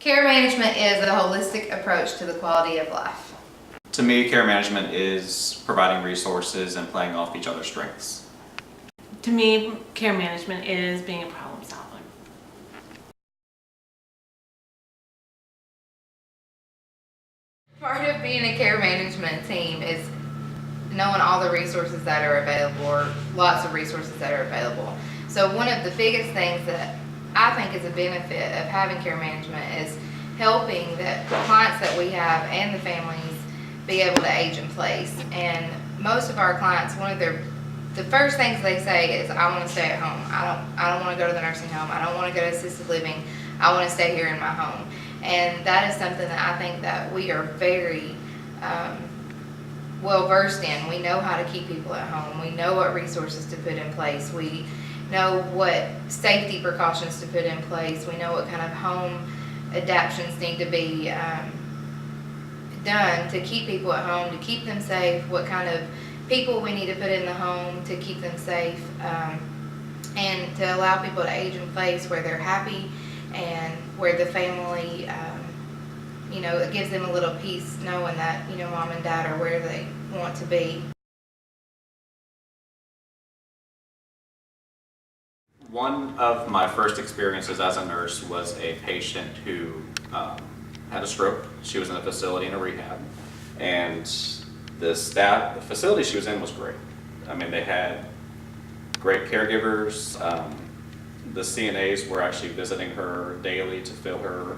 Care management is a holistic approach to the quality of life. To me, care management is providing resources and playing off each other's strengths. To me, care management is being a problem solver. Part of being a care management team is knowing all the resources that are available, or lots of resources that are available. So one of the biggest things that I think is a benefit of having care management is helping the clients that we have and the families be able to age in place. And most of our clients, the first things they say is, I want to stay at home. I don't want to go to the nursing home. I don't want to go to assisted living. I want to stay here in my home. And that is something that I think that we are very well versed in. We know how to keep people at home. We know what resources to put in place. We know what safety precautions to put in place. We know what kind of home adaptations need to be done to keep people at home, to keep them safe, what kind of people we need to put in the home to keep them safe, and to allow people to age in place where they're happy and where the family, it gives them a little peace knowing that, mom and dad are where they want to be. One of my first experiences as a nurse was a patient who had a stroke. She was in a facility in a rehab, and the facility she was in was great. I mean, they had great caregivers. The CNAs were actually visiting her daily to fill her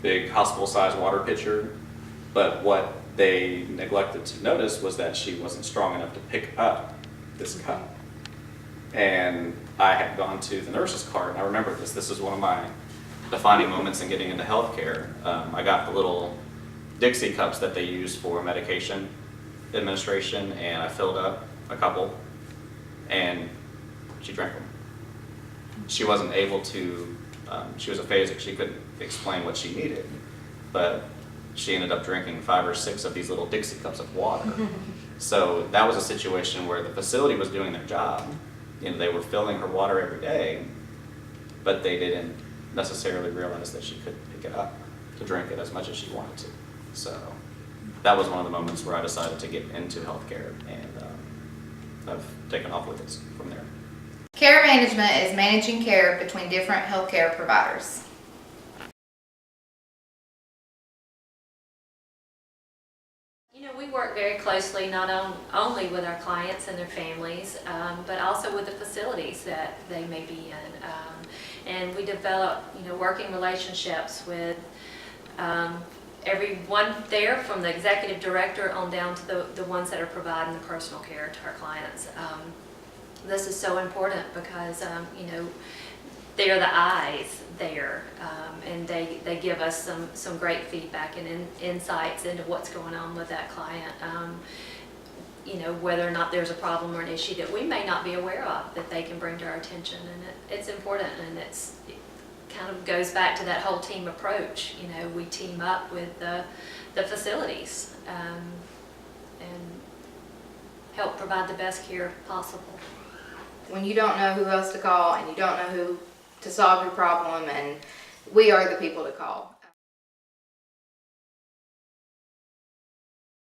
big hospital-sized water pitcher, but what they neglected to notice was that she wasn't strong enough to pick up this cup. And I had gone to the nurse's cart, and I remember this. This is one of my defining moments in getting into healthcare. I got the little Dixie cups that they use for medication administration, and I filled up a couple, and she drank them. She wasn't able to, she was aphasic, she couldn't explain what she needed, but she ended up drinking 5 or 6 of these little Dixie cups of water. So that was a situation where the facility was doing their job. They were filling her water every day, but they didn't necessarily realize that she couldn't pick it up to drink it as much as she wanted to. So that was one of the moments where I decided to get into healthcare, and I've taken off with it from there. Care management is managing care between different healthcare providers. We work very closely not only with our clients and their families, but also with the facilities that they may be in. And we develop, working relationships with everyone there, from the executive director on down to the ones that are providing the personal care to our clients. This is so important because, they're the eyes there, and they give us some great feedback and insights into what's going on with that client. Whether or not there's a problem or an issue that we may not be aware of that they can bring to our attention, and it's important, and it kind of goes back to that whole team approach. We team up with the facilities and help provide the best care possible. When you don't know who else to call and you don't know who to solve your problem, and we are the people to call.